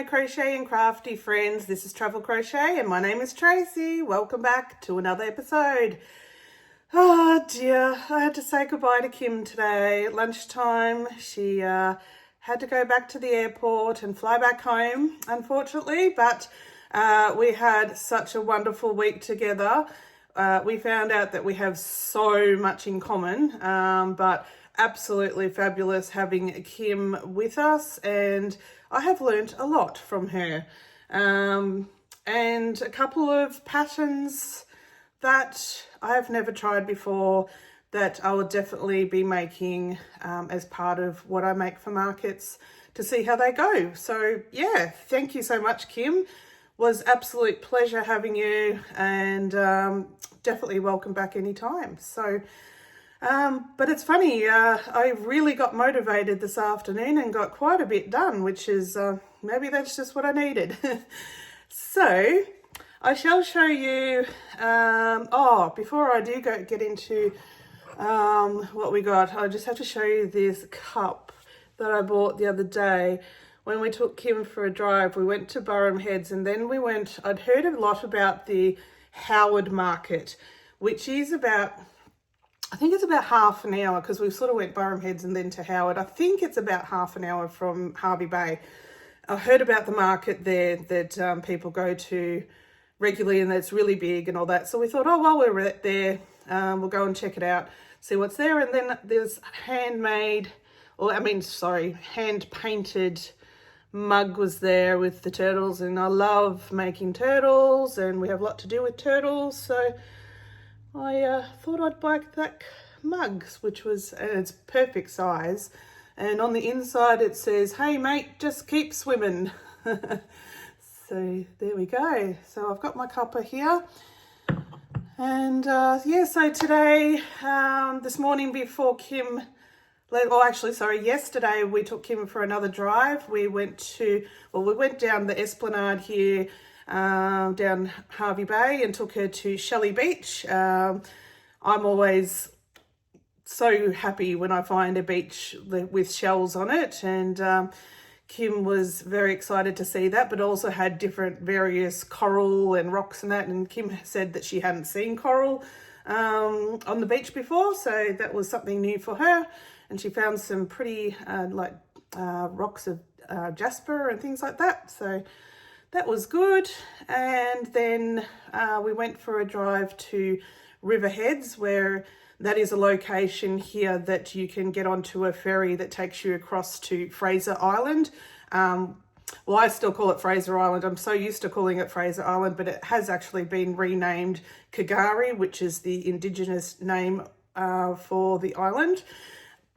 crochet and crafty friends, this is Travel Crochet and my name is Tracy. Welcome back to another episode. Oh dear, I had to say goodbye to Kim today at lunchtime. She had to go back to the airport and fly back home, unfortunately, but we had such a wonderful week together. We found out that we have so much in common, but absolutely fabulous having Kim with us, and I have learnt a lot from her, and a couple of patterns that I have never tried before that I will definitely be making as part of what I make for markets to see how they go. So yeah, thank you so much, Kim. Was absolute pleasure having you, and definitely welcome back anytime. So but it's funny, I really got motivated this afternoon and got quite a bit done, which is maybe that's just what I needed. So I shall show you, before I do get into what we got, I just have to show you this cup that I bought the other day. When we took Kim for a drive, we went to Riverheads, and then I'd heard a lot about the Howard Market, which is about, I think it's about half an hour, because we sort of went Riverheads and then to Howard. I think it's about half an hour from Hervey Bay. I heard about the market there that people go to regularly, and that's really big and all that. So we thought, oh, while we're there, we'll go and check it out, see what's there. And then there's hand-painted mug was there with the turtles, and I love making turtles, and we have a lot to do with turtles, so I thought I'd buy that mug, which was its perfect size, and on the inside it says, "Hey mate, just keep swimming." So there we go. So I've got my cuppa here, and so today, this morning before Kim, yesterday we took Kim for another drive. We went down the Esplanade here, down Hervey Bay, and took her to Shelley Beach. I'm always so happy when I find a beach with shells on it, and Kim was very excited to see that, but also had different various coral and rocks and that, and Kim said that she hadn't seen coral on the beach before, so that was something new for her. And she found some pretty rocks of jasper and things like that. So that was good. And then we went for a drive to Riverheads, where that is a location here that you can get onto a ferry that takes you across to Fraser Island. Well, I still call it Fraser Island. I'm so used to calling it Fraser Island, but it has actually been renamed Kagari, which is the indigenous name for the island.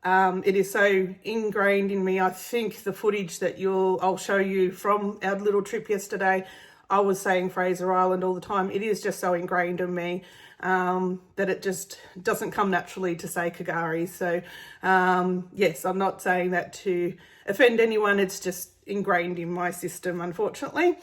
It is so ingrained in me. I think the footage that I'll show you from our little trip yesterday, I was saying Fraser Island all the time. It is just so ingrained in me that it just doesn't come naturally to say Kagari. So yes, I'm not saying that to offend anyone. It's just ingrained in my system, unfortunately.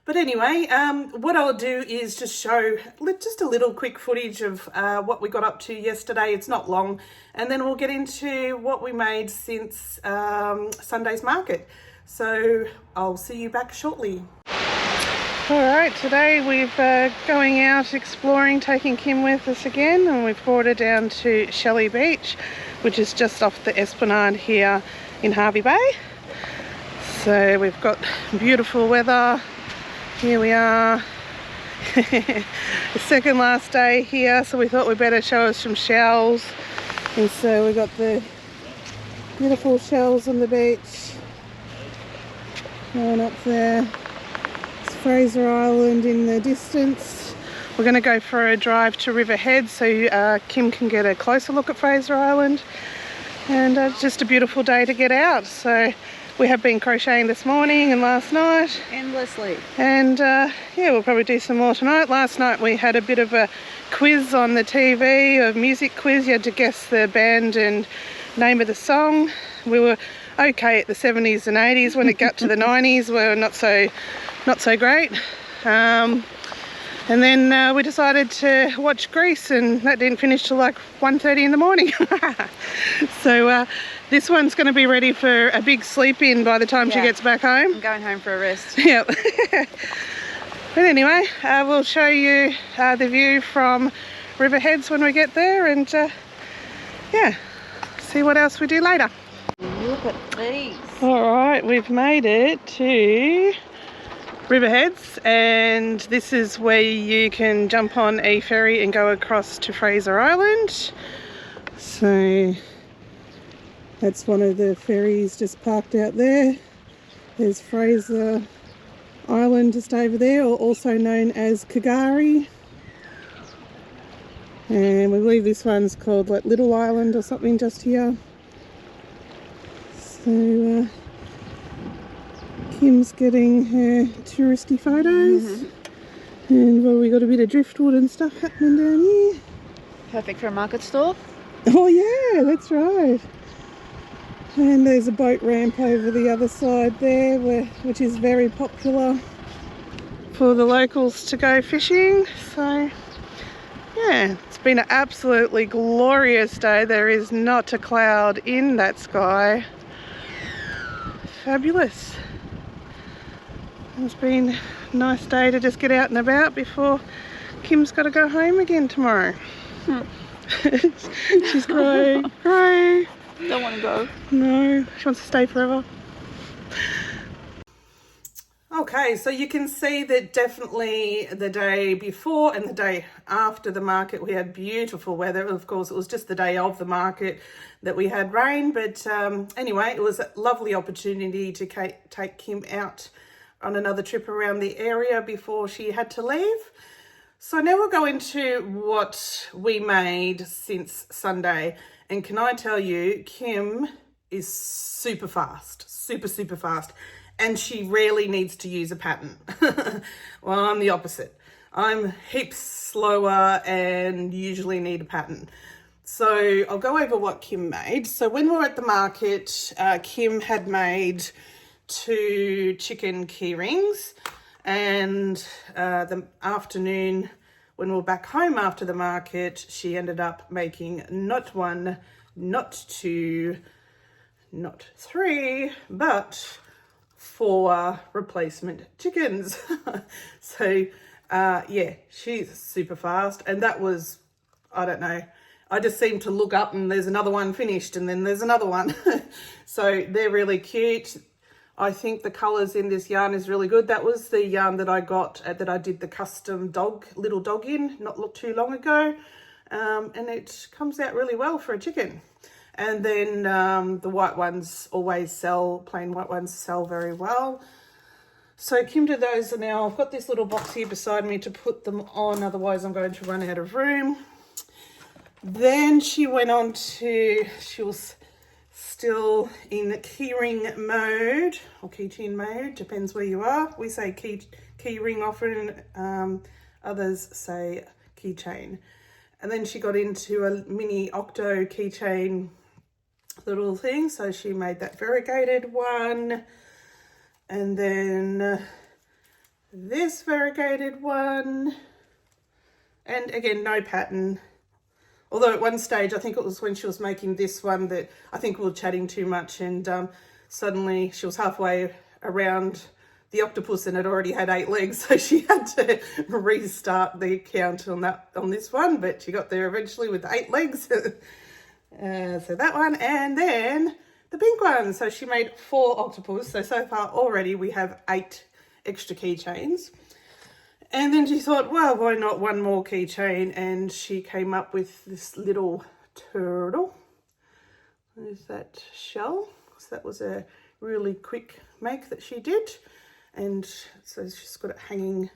But anyway, what I'll do is just show just a little quick footage of what we got up to yesterday. It's not long. And then we'll get into what we made since Sunday's market. So I'll see you back shortly. All right, today we've going out exploring, taking Kim with us again, and we've brought her down to Shelley Beach, which is just off the Esplanade here in Hervey Bay. So we've got beautiful weather. Here we are, the second last day here, so we thought we'd better show us some shells. And so we got the beautiful shells on the beach going up there. It's Fraser Island in the distance. We're going to go for a drive to Riverheads so Kim can get a closer look at Fraser Island. And it's just a beautiful day to get out. So we have been crocheting this morning and last night. Endlessly. And we'll probably do some more tonight. Last night we had a bit of a quiz on the TV, a music quiz. You had to guess the band and name of the song. We were okay at the 70s and 80s. When it got to the 90s, we were not so great. And then we decided to watch Grease, and that didn't finish till like 1:30 in the morning. So this one's going to be ready for a big sleep in by the time she gets back home. I'm going home for a rest. Yep. But anyway, we'll show you the view from Riverheads when we get there, and yeah, see what else we do later. Look at these. Alright, we've made it to Riverheads, and this is where you can jump on a ferry and go across to Fraser Island. So that's one of the ferries just parked out there. There's Fraser Island just over there, or also known as Kagari. And we believe this one's called like Little Island or something just here. So Kim's getting her touristy photos. And well, we got a bit of driftwood and stuff happening down here. Perfect for a market stall. Oh yeah, that's right. And there's a boat ramp over the other side there, which is very popular for the locals to go fishing. So yeah, it's been an absolutely glorious day. There is not a cloud in that sky. Fabulous. It's been a nice day to just get out and about before Kim's got to go home again tomorrow. She's crying. Crying. Don't want to go. No, she wants to stay forever. Okay, so you can see that definitely the day before and the day after the market we had beautiful weather. Of course, it was just the day of the market that we had rain, but anyway, it was a lovely opportunity to take Kim out on another trip around the area before she had to leave. So now we'll go into what we made since Sunday. And can I tell you, Kim is super fast, super fast. And she rarely needs to use a pattern. Well, I'm the opposite. I'm heaps slower and usually need a pattern. So I'll go over what Kim made. So when we were at the market, Kim had made 2 chicken key rings, and the afternoon when we were back home after the market, she ended up making not 1, not 2, not 3, but 4 replacement chickens. So yeah, she's super fast, and that was, I don't know, I just seem to look up and there's another one finished and then there's another one. So they're really cute. I think the colours in this yarn is really good. That was the yarn that I got, that I did the custom little dog in not too long ago. And it comes out really well for a chicken. And then the white ones always sell, plain white ones sell very well. So Kim did those, and now I've got this little box here beside me to put them on, otherwise I'm going to run out of room. Then she went on to, she was still in keyring mode, or keychain mode, depends where you are. We say key ring often, others say keychain. And then she got into a mini octo keychain little thing, so she made that variegated one, and then this variegated one, and again no pattern. Although at one stage, I think it was when she was making this one that I think we were chatting too much, and suddenly she was halfway around the octopus and it already had 8 legs, so she had to restart the count on this one, but she got there eventually with 8 legs. So that one, and then the pink one. So she made 4 octopus. So far already we have 8 extra keychains. And then she thought, well, why not one more keychain? And she came up with this little turtle. There's that shell. So that was a really quick make that she did. And so she's got it hanging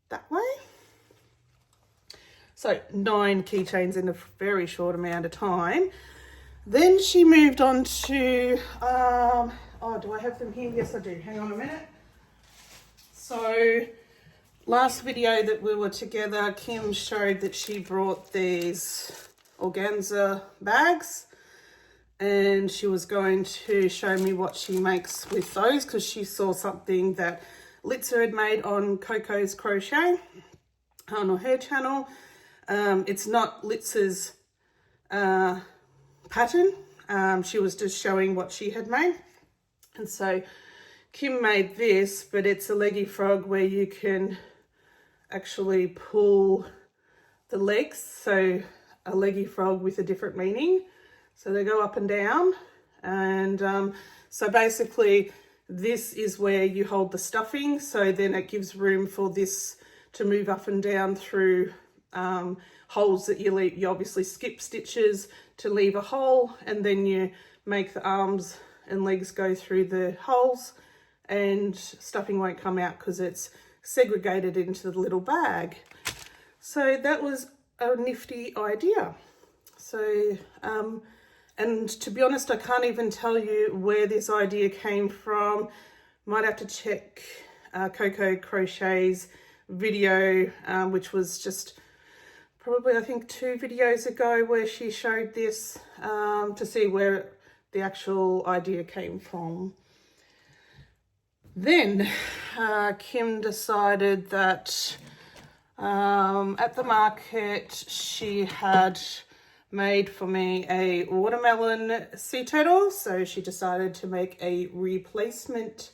that way. So 9 keychains in a very short amount of time. Then she moved on to, oh, do I have them here? Yes, I do. Hang on a minute. So last video that we were together, Kim showed that she brought these organza bags, and she was going to show me what she makes with those, because she saw something that Litsa had made on Coco's Crochet. on her channel. It's not Litsa's pattern. She was just showing what she had made. And so Kim made this, but it's a leggy frog where you can actually pull the legs. So a leggy frog with a different meaning. So they go up and down. And so basically this is where you hold the stuffing. So then it gives room for this to move up and down through holes that you leave. You obviously skip stitches to leave a hole, and then you make the arms and legs go through the holes, and stuffing won't come out because it's segregated into the little bag. So that was a nifty idea. So and to be honest, I can't even tell you where this idea came from. Might have to check Coco Crochet's video, which was just probably I think 2 videos ago, where she showed this, to see where the actual idea came from. Then Kim decided that at the market she had made for me a watermelon sea turtle, so she decided to make a replacement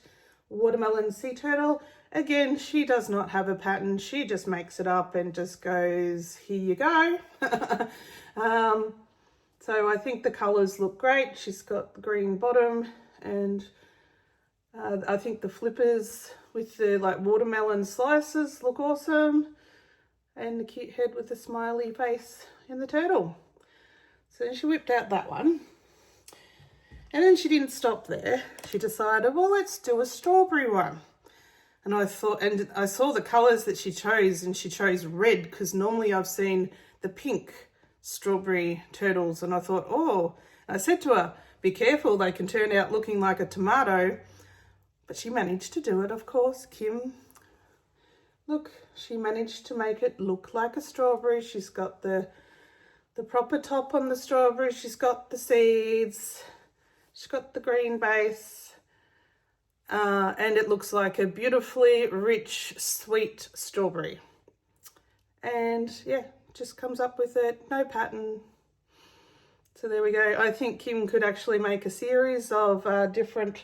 watermelon sea turtle. Again, she does not have a pattern. She just makes it up and just goes, here you go. So I think the colours look great. She's got the green bottom, and I think the flippers with the like watermelon slices look awesome, and the cute head with the smiley face in the turtle. So then she whipped out that one. And then she didn't stop there. She decided, well, let's do a strawberry one. And I thought, and I saw the colours that she chose, and she chose red, because normally I've seen the pink strawberry turtles. And I thought, oh, I said to her, be careful, they can turn out looking like a tomato. But she managed to do it, of course. Kim, look, she managed to make it look like a strawberry. She's got the proper top on the strawberry. She's got the seeds. She's got the green base. And it looks like a beautifully rich, sweet strawberry. And yeah, just comes up with it. No pattern. So there we go. I think Kim could actually make a series of different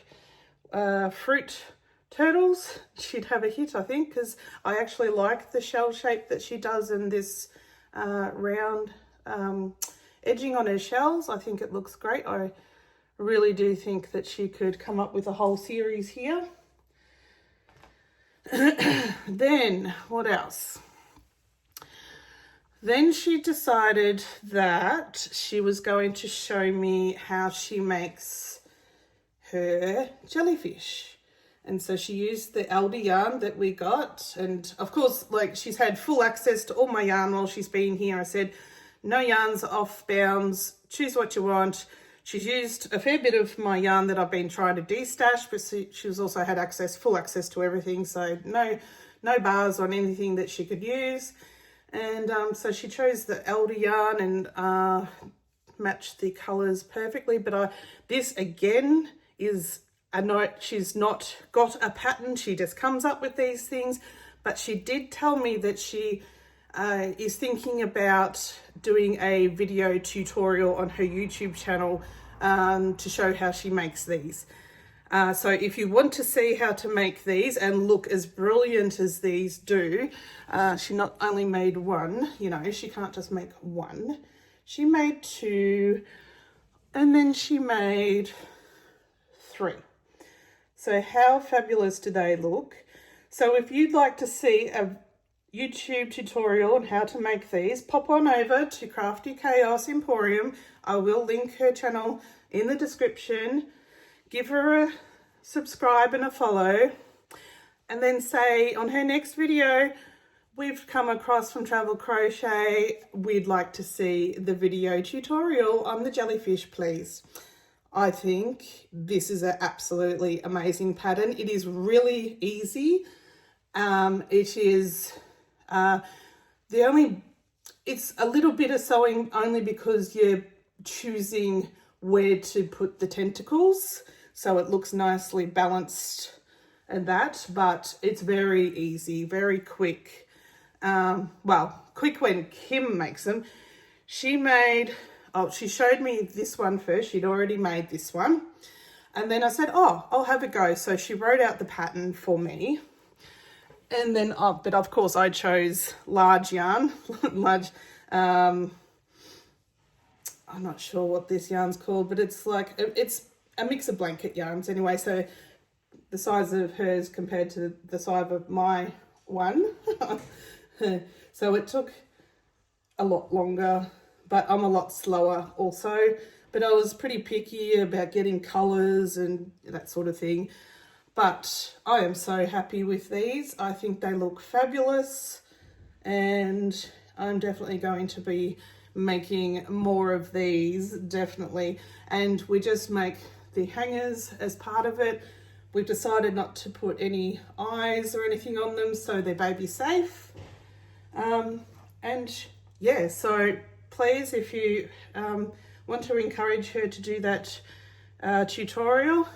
fruit turtles. She'd have a hit, I think, because I actually like the shell shape that she does in this round edging on her shells. I think it looks great. I really do think that she could come up with a whole series here. Then what else? Then she decided that she was going to show me how she makes her jellyfish. And so she used the Aldi yarn that we got. And of course, like, she's had full access to all my yarn while she's been here. I said, no yarns off bounds, choose what you want. She's used a fair bit of my yarn that I've been trying to de-stash, but she's also had full access to everything. So no bars on anything that she could use. And so she chose the Aldi yarn and matched the colours perfectly. But this again is a note. She's not got a pattern. She just comes up with these things. But she did tell me that she is thinking about doing a video tutorial on her YouTube channel to show how she makes these. So if you want to see how to make these and look as brilliant as these do, she not only made one, you know, she can't just make one. She made 2, and then she made 3. So how fabulous do they look? So if you'd like to see a YouTube tutorial on how to make these, pop on over to Crafty Chaos Emporium. I will link her channel in the description. Give her a subscribe and a follow, and then say on her next video, we've come across from Travel Crochet, we'd like to see the video tutorial on the jellyfish, please. I think this is an absolutely amazing pattern. It is really easy. It is it's a little bit of sewing only because you're choosing where to put the tentacles so it looks nicely balanced and that, but it's very easy, very quick. well, quick when Kim makes them. She showed me this one first. She'd already made this one. And then I said, oh, I'll have a go. So she wrote out the pattern for me. And then, but of course I chose large yarn, I'm not sure what this yarn's called, but it's like, it's a mix of blanket yarns anyway. So the size of hers compared to the size of my one. So it took a lot longer, but I'm a lot slower also. But I was pretty picky about getting colours and that sort of thing. But I am so happy with these. I think they look fabulous, and I'm definitely going to be making more of these, definitely. And we just make the hangers as part of it. We've decided not to put any eyes or anything on them, so they're baby safe. And yeah, so please, if you want to encourage her to do that tutorial,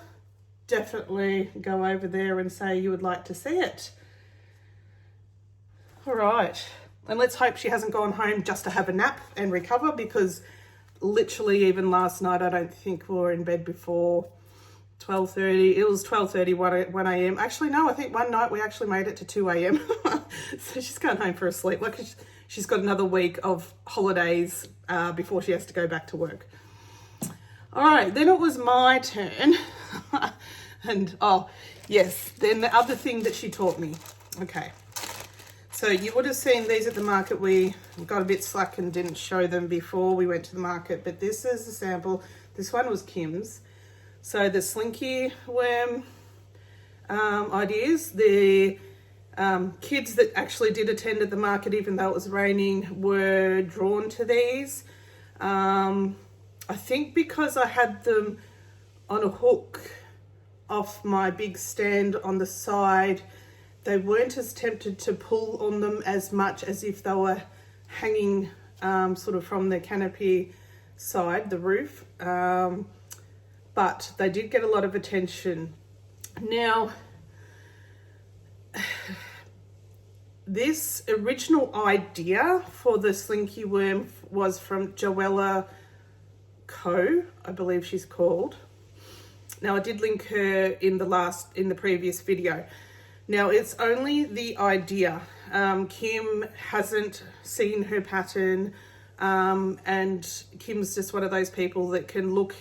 definitely go over there and say you would like to see it. All right, and let's hope she hasn't gone home just to have a nap and recover, because literally even last night I don't think we were in bed before 12:30. It was 12:30, 1 a.m. Actually, no, I think one night we actually made it to 2 a.m. So she's going home for a sleep. Like, she's got another week of holidays before she has to go back to work. All right, then it was my turn. And oh yes, then the other thing that she taught me. Okay, so you would have seen these at the market. We got a bit slack and didn't show them before we went to the market, but this is a sample. This one was Kim's. So the slinky worm ideas, the kids that actually did attend at the market, even though it was raining, were drawn to these. I think because I had them on a hook off my big stand on the side, they weren't as tempted to pull on them as much as if they were hanging sort of from the canopy side, the roof. But they did get a lot of attention. Now, this original idea for the slinky worm was from Joella Co, I believe she's called. Now, I did link her in the previous video. Now, it's only the idea. Kim hasn't seen her pattern, and Kim's just one of those people that can look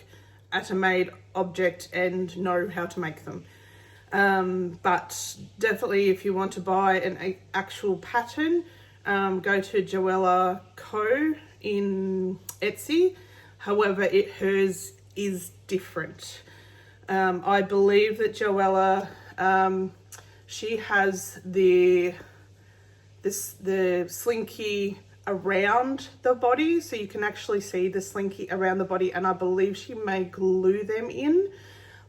at a made object and know how to make them. But definitely, if you want to buy an actual pattern, go to Joella Co in Etsy. However, hers is different. I believe that Joella, she has the slinky around the body, so you can actually see the slinky around the body, and I believe she may glue them in,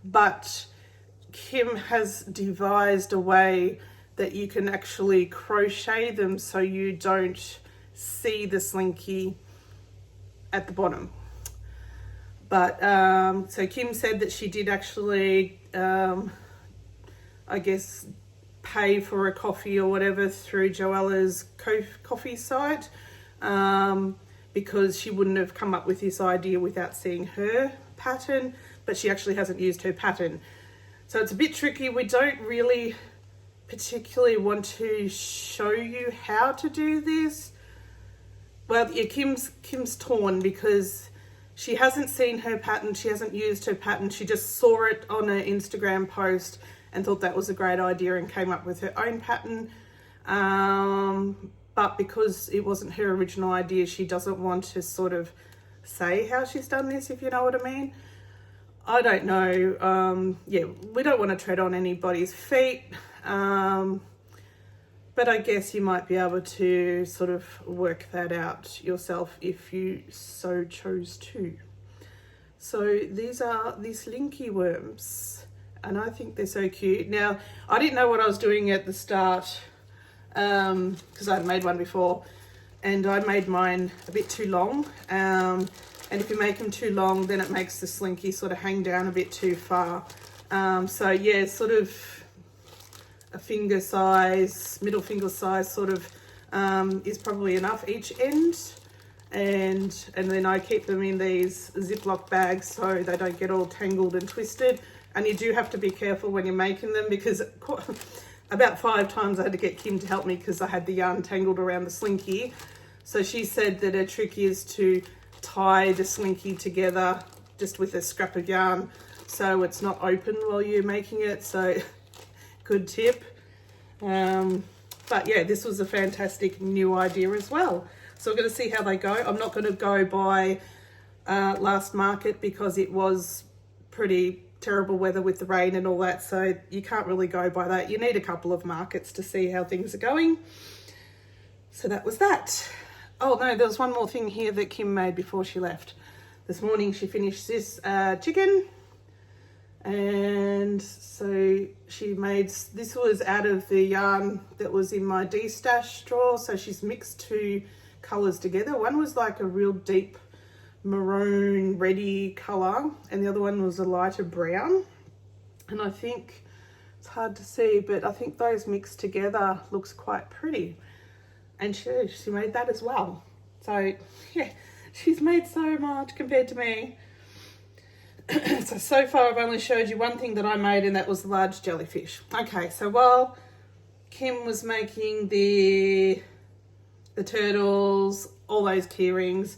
but Kim has devised a way that you can actually crochet them so you don't see the slinky at the bottom. But so Kim said that she did actually I guess pay for a coffee or whatever through Joella's coffee site, because she wouldn't have come up with this idea without seeing her pattern, but she actually hasn't used her pattern. So it's a bit tricky. We don't really particularly want to show you how to do this. Well, yeah, Kim's torn because she hasn't seen her pattern. She hasn't used her pattern. She just saw it on an Instagram post and thought that was a great idea and came up with her own pattern. But because it wasn't her original idea, she doesn't want to sort of say how she's done this, if you know what I mean. I don't know. Yeah, we don't want to tread on anybody's feet. But I guess you might be able to sort of work that out yourself if you so chose to. So these are these slinky worms, and I think they're so cute. Now, I didn't know what I was doing at the start, because I'd made one before, and I made mine a bit too long. And if you make them too long, then it makes the slinky sort of hang down a bit too far. So yeah, sort of a finger size, middle finger size sort of is probably enough each end. And then I keep them in these Ziploc bags so they don't get all tangled and twisted. And you do have to be careful when you're making them, because about 5 times I had to get Kim to help me because I had the yarn tangled around the slinky. So she said that a trick is to tie the slinky together just with a scrap of yarn so it's not open while you're making it. So good tip. But yeah, this was a fantastic new idea as well. So we're going to see how they go. I'm not going to go by last market because it was pretty terrible weather with the rain and all that. So you can't really go by that. You need a couple of markets to see how things are going. So that was that. Oh no, there was one more thing here that Kim made before she left. This morning she finished this chicken. And so she made, this was out of the yarn that was in my de-stash drawer. So she's mixed 2 colours together. One was like a real deep maroon reddy colour and the other one was a lighter brown. And I think, it's hard to see, but I think those mixed together looks quite pretty. And she made that as well. So yeah, she's made so much compared to me. So far I've only showed you one thing that I made, and that was the large jellyfish. Okay, so while Kim was making the turtles, all those key rings,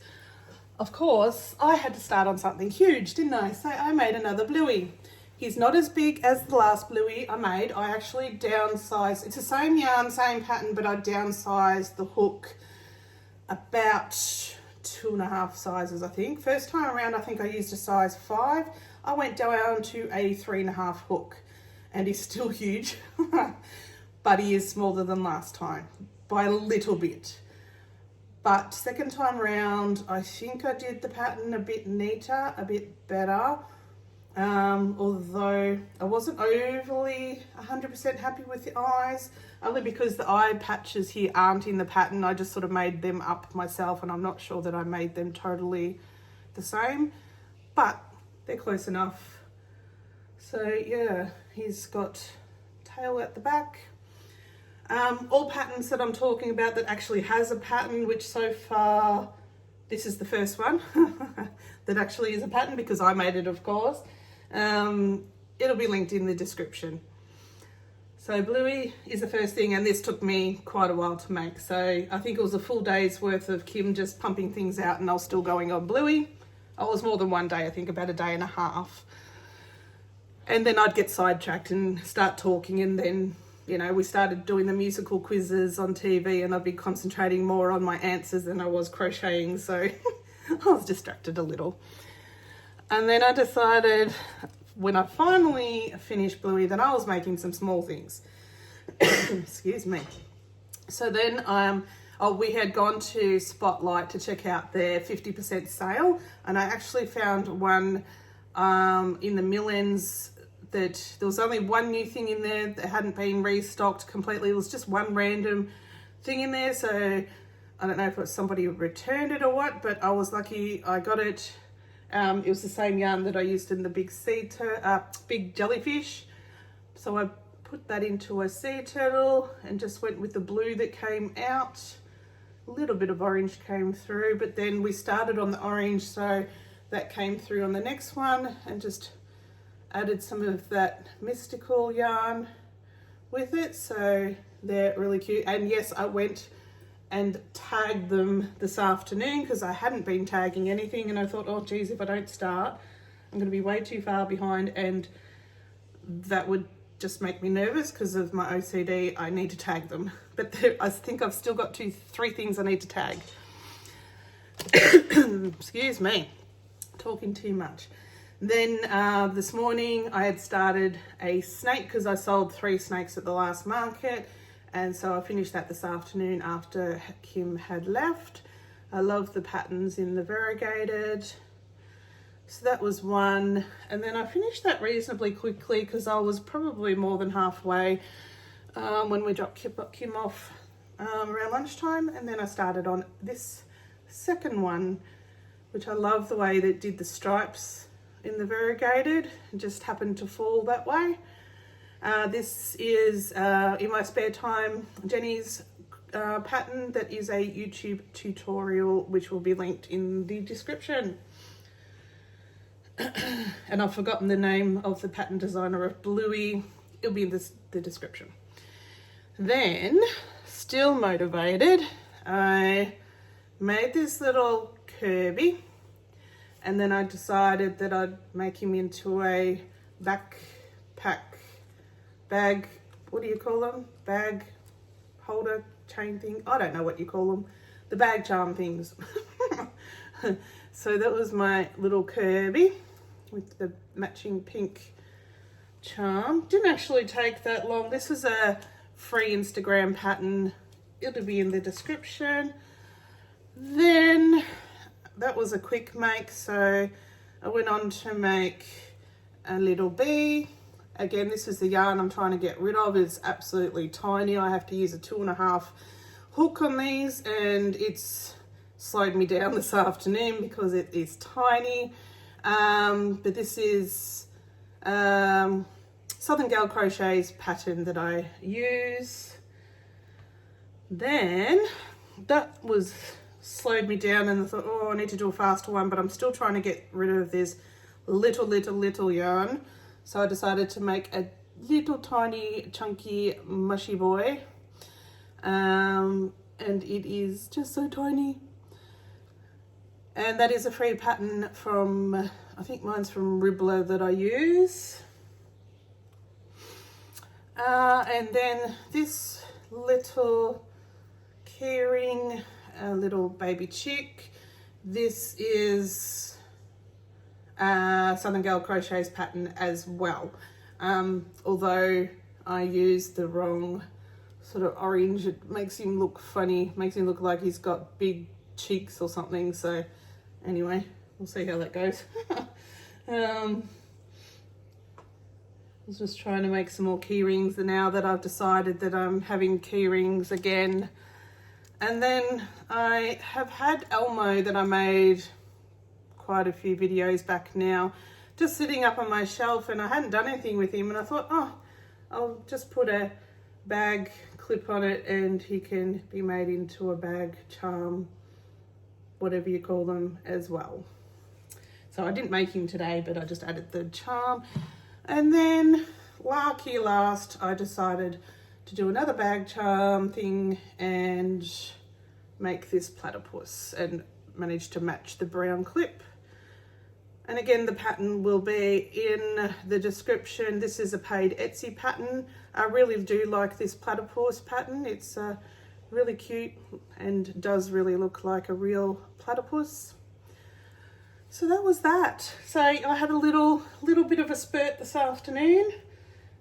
of course I had to start on something huge, didn't I? So I made another bluey. He's not as big as the last bluey I made. I actually downsized, it's the same yarn, same pattern, but I downsized the hook about 2.5 sizes, I think. First time around, I think I used a size 5. I went down to a 3.5 hook, and he's still huge, but he is smaller than last time by a little bit. But second time around, I think I did the pattern a bit neater, a bit better. Although I wasn't overly 100% happy with the eyes, only because the eye patches here aren't in the pattern. I just sort of made them up myself, and I'm not sure that I made them totally the same, but they're close enough. So yeah, he's got tail at the back. All patterns that I'm talking about that actually has a pattern, which so far this is the first one that actually is a pattern because I made it, of course. It'll be linked in the description. So bluey is the first thing, and this took me quite a while to make. So I think it was a full day's worth of Kim just pumping things out, and I was still going on bluey. It was more than one day, I think about a day and a half. And then I'd get sidetracked and start talking, and then, you know, we started doing the musical quizzes on TV, and I'd be concentrating more on my answers than I was crocheting. So I was distracted a little. And then I decided, when I finally finished bluey, that I was making some small things. Excuse me. So then we had gone to Spotlight to check out their 50% sale, and I actually found one in the mill ends that there was only one new thing in there that hadn't been restocked completely. It was just one random thing in there. So I don't know if it was somebody returned it or what, but I was lucky I got it. It was the same yarn that I used in the big big jellyfish. So I put that into a sea turtle and just went with the blue that came out. A little bit of orange came through, but then we started on the orange, so that came through on the next one, and just added some of that mystical yarn with it. So they're really cute. And yes, I went and tagged them this afternoon because I hadn't been tagging anything, and I thought, oh geez, if I don't start, I'm going to be way too far behind, and that would just make me nervous because of my OCD. I need to tag them, but I think I've still got 3 things I need to tag. Excuse me, talking too much. Then this morning I had started a snake because I sold 3 snakes at the last market. And so I finished that this afternoon after Kim had left. I love the patterns in the variegated. So that was one. And then I finished that reasonably quickly because I was probably more than halfway when we dropped Kim off around lunchtime. And then I started on this second one, which I love the way that it did the stripes in the variegated. It just happened to fall that way. This is in my spare time. Jenny's pattern that is a YouTube tutorial, which will be linked in the description. And I've forgotten the name of the pattern designer of Bluey. It'll be in the description. Then, still motivated, I made this little Kirby, and then I decided that I'd make him into a backpack bag. What do you call them? Bag holder chain thing? I don't know what you call them. The bag charm things. So that was my little Kirby with the matching pink charm. Didn't actually take that long. This is a free Instagram pattern. It'll be in the description. Then that was a quick make, so I went on to make a little bee. Again, this is the yarn I'm trying to get rid of. It's absolutely tiny. I have to use a 2.5 hook on these, and it's slowed me down this afternoon because it is tiny. But this is Southern Gal Crochet's pattern that I use. Then that was slowed me down, and I thought, oh, I need to do a faster one, but I'm still trying to get rid of this little yarn. So I decided to make a little tiny chunky mushy boy. And it is just so tiny. And that is a free pattern from, I think mine's from Riverheads that I use. And then this little keyring, a little baby chick. This is Southern Gal Crochet's pattern as well. Although I used the wrong sort of orange, it makes him look funny, makes him look like he's got big cheeks or something. So anyway, we'll see how that goes. I was just trying to make some more key rings now that I've decided that I'm having key rings again. And then I have had Elmo that I made quite a few videos back now, just sitting up on my shelf, and I hadn't done anything with him, and I thought, oh, I'll just put a bag clip on it and he can be made into a bag charm, whatever you call them, as well. So I didn't make him today, but I just added the charm. And then last, I decided to do another bag charm thing and make this platypus, and managed to match the brown clip. And again, the pattern will be in the description. This is a paid Etsy pattern. I really do like this platypus pattern. It's really cute and does really look like a real platypus. So that was that. So I had a little bit of a spurt this afternoon.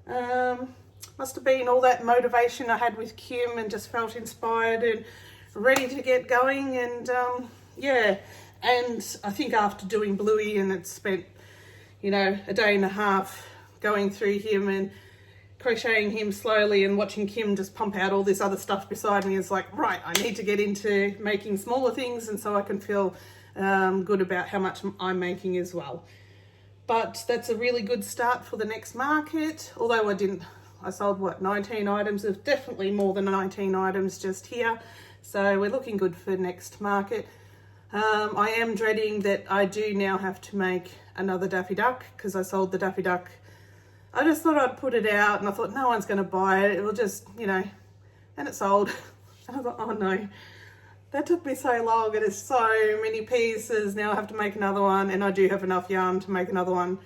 Must have been all that motivation I had with Kim, and just felt inspired and ready to get going. And yeah, and I think after doing Bluey, and it's spent, you know, a day and a half going through him and crocheting him slowly, and watching Kim just pump out all this other stuff beside me, it's like, right, I need to get into making smaller things, and so I can feel good about how much I'm making as well. But that's a really good start for the next market. Although I sold what, 19 items. There's definitely more than 19 items just here, so we're looking good for next market. I am dreading that I do now have to make another Daffy Duck, because I sold the Daffy Duck. I just thought I'd put it out, and I thought no one's going to buy it. It'll just, you know, and it sold. And I thought, oh no, that took me so long, and it's so many pieces. Now I have to make another one, and I do have enough yarn to make another one.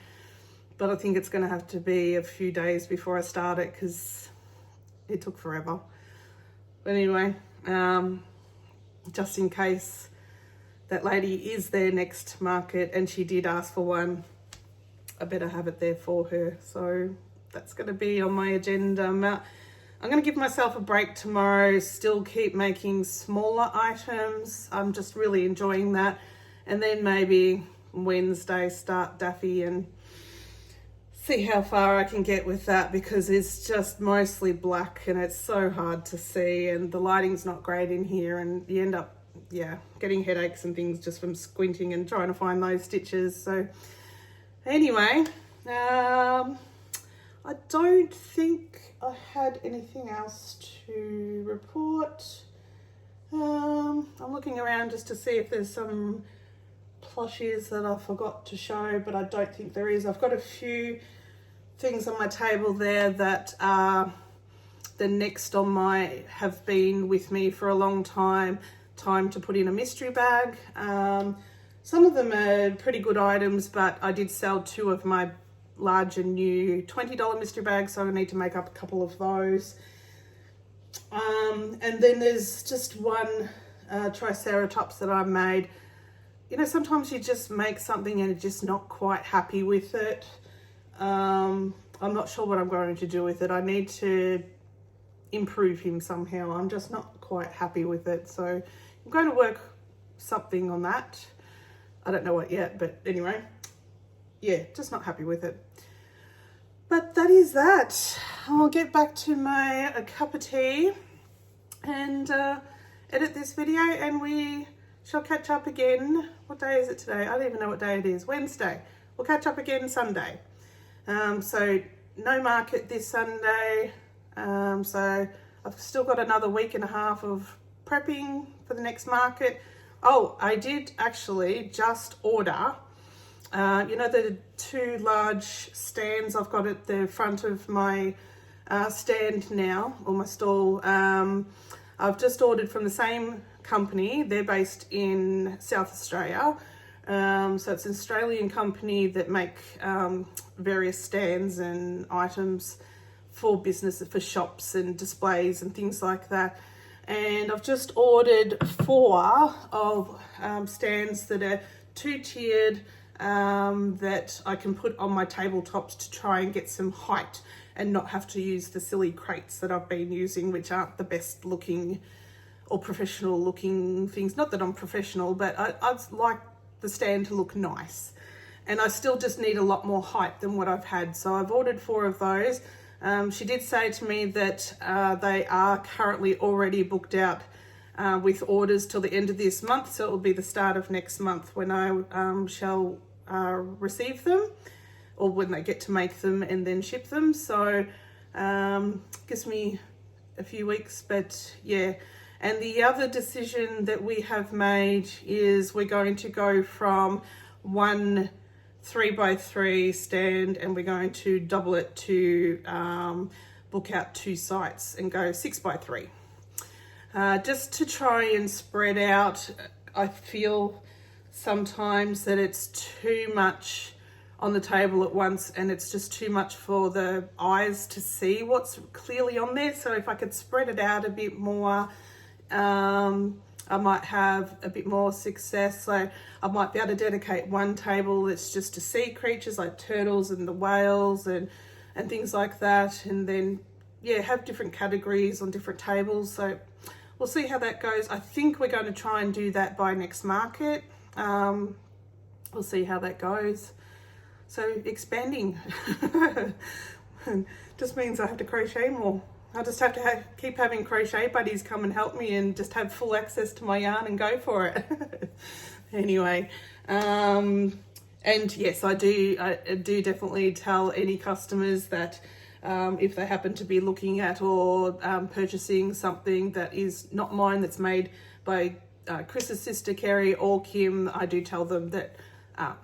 But I think it's going to have to be a few days before I start it, because it took forever. But anyway, just in case that lady is there next market and she did ask for one, I better have it there for her. So that's going to be on my agenda. I'm going to give myself a break tomorrow, still keep making smaller items. I'm just really enjoying that. And then maybe Wednesday start Daffy and see how far I can get with that, because it's just mostly black and it's so hard to see, and the lighting's not great in here, and you end up, yeah, getting headaches and things just from squinting and trying to find those stitches. So anyway, I don't think I had anything else to report. I'm looking around just to see if there's some plushies that I forgot to show, but I don't think there is. I've got a few things on my table there that are the next on my have been with me for a long time to put in a mystery bag. Some of them are pretty good items, but I did sell 2 of my larger new $20 mystery bags, so I need to make up a couple of those. And then there's just one triceratops that I made. You know, sometimes you just make something and you're just not quite happy with it. I'm not sure what I'm going to do with it. I need to improve him somehow. I'm just not quite happy with it, so I'm going to work something on that. I don't know what yet, but anyway, yeah, just not happy with it. But that is that. I'll get back to a cup of tea and edit this video, and we shall catch up again. What day is it today? I don't even know what day it is. Wednesday. We'll catch up again Sunday. So no market this Sunday. So I've still got another week and a half of prepping for the next market. Oh, I did actually just order, you know, the 2 large stands I've got at the front of my stand now, or my stall. I've just ordered from the same company. They're based in South Australia. So it's an Australian company that make various stands and items for businesses, for shops and displays and things like that. And I've just ordered 4 of stands that are 2-tiered, that I can put on my tabletops to try and get some height and not have to use the silly crates that I've been using, which aren't the best looking or professional looking things. Not that I'm professional, but I'd like the stand to look nice. And I still just need a lot more height than what I've had. So I've ordered 4 of those. She did say to me that they are currently already booked out with orders till the end of this month. So it will be the start of next month when I shall receive them, or when they get to make them and then ship them. So gives me a few weeks, but yeah. And the other decision that we have made is we're going to go from 1 3x3 stand, and we're going to double it to book out 2 sites and go 6x3. Just to try and spread out. I feel sometimes that it's too much on the table at once, and it's just too much for the eyes to see what's clearly on there. So if I could spread it out a bit more, I might have a bit more success. So I might be able to dedicate one table that's just to sea creatures like turtles and the whales and things like that, and then yeah, have different categories on different tables. So we'll see how that goes. I think we're going to try and do that by next market. We'll see how that goes. So expanding just means I have to crochet more. I just have to keep having crochet buddies come and help me, and just have full access to my yarn and go for it. Anyway, and yes, I do definitely tell any customers that if they happen to be looking at or purchasing something that is not mine, that's made by Chris's sister Kerry or Kim, I do tell them that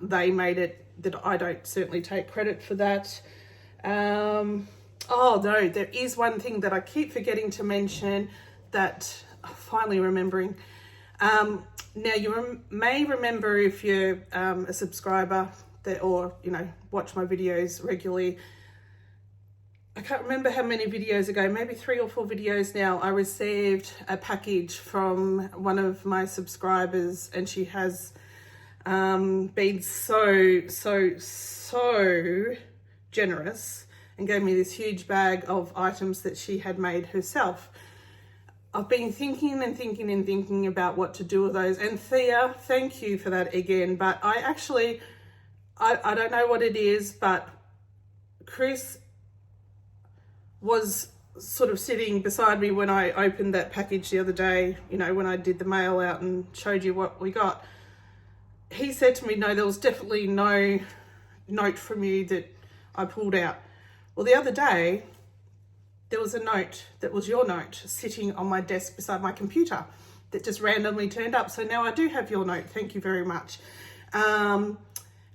they made it, that I don't certainly take credit for that. Oh no, there is one thing that I keep forgetting to mention that I'm finally remembering. Now you may remember, if you're a subscriber that, or you know, watch my videos regularly, I can't remember how many videos ago, maybe 3 or 4 videos now, I received a package from one of my subscribers, and she has been so generous and gave me this huge bag of items that she had made herself. I've been thinking about what to do with those. And Thea, thank you for that again. But I don't know what it is, but Chris was sort of sitting beside me when I opened that package the other day, you know, when I did the mail out and showed you what we got. He said to me, no, there was definitely no note from you that I pulled out. Well, the other day, there was a note that was your note sitting on my desk beside my computer. that just randomly turned up. So now I do have your note. Thank you very much.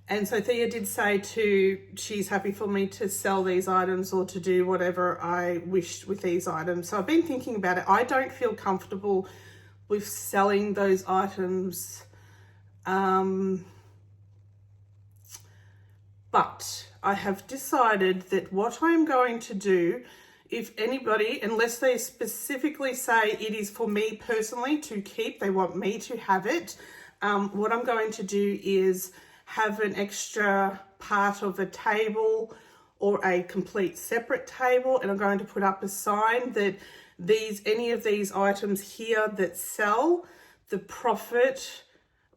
And so Thea did say she's happy for me to sell these items or to do whatever I wish with these items. So I've been thinking about it. I don't feel comfortable with selling those items. But I have decided that what I'm going to do, if anybody, unless they specifically say it is for me personally to keep, they want me to have it, what I'm going to do is have an extra part of a table or a complete separate table, and I'm going to put up a sign that any of these items here that sell, the profit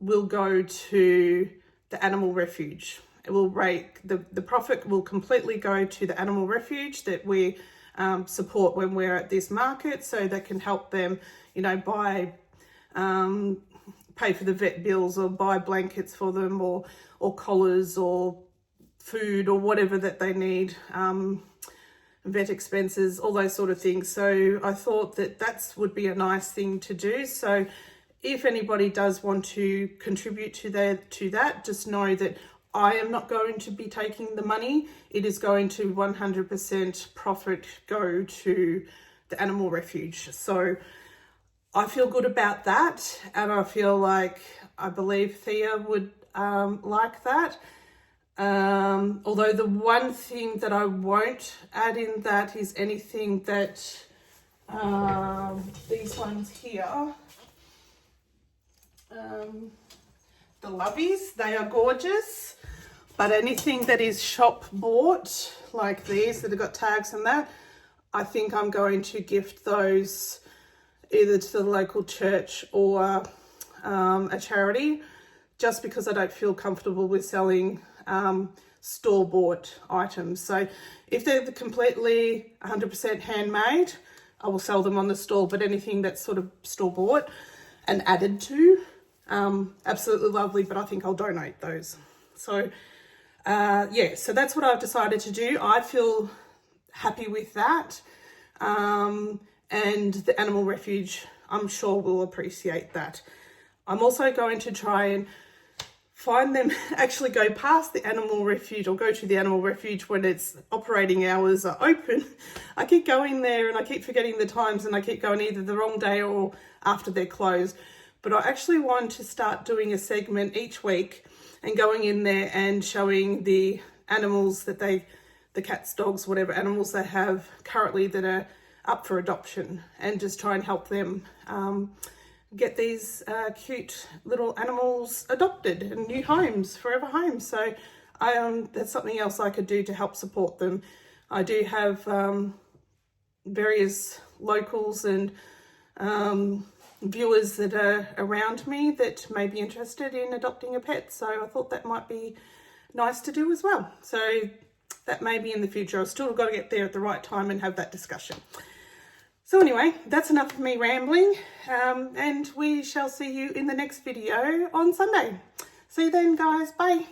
will go to the animal refuge. It will the profit will completely go to the animal refuge that we support when we're at this market, so that can help them, you know, pay for the vet bills or buy blankets for them or collars or food or whatever that they need, vet expenses, all those sort of things. So I thought that would be a nice thing to do. So if anybody does want to contribute to that, just know that I am not going to be taking the money. It is going to 100% profit go to the animal refuge. So I feel good about that, and I feel like I believe Thea would like that. Although the one thing that I won't add in that is anything that these ones here, the loveys, they are gorgeous, but anything that is shop bought, like these that have got tags and that, I think I'm going to gift those either to the local church or a charity, just because I don't feel comfortable with selling store-bought items. So if they're completely 100% handmade, I will sell them on the stall, but anything that's sort of store-bought and added to, absolutely lovely, but I think I'll donate those. So yeah, so that's what I've decided to do. I feel happy with that. And the animal refuge, I'm sure, will appreciate that. I'm also going to try and find them, actually go past the animal refuge or go to the animal refuge when its operating hours are open. I keep going there and I keep forgetting the times, and I keep going either the wrong day or after they're closed. But I actually want to start doing a segment each week and going in there and showing the animals that the cats, dogs, whatever animals they have currently that are up for adoption, and just try and help them get these cute little animals adopted and new homes, forever homes. So that's something else I could do to help support them. I do have various locals and viewers that are around me that may be interested in adopting a pet, so I thought that might be nice to do as well. So that may be in the future. I've still got to get there at the right time and have that discussion. So anyway, that's enough of me rambling, and we shall see you in the next video on Sunday. See you then, guys. Bye.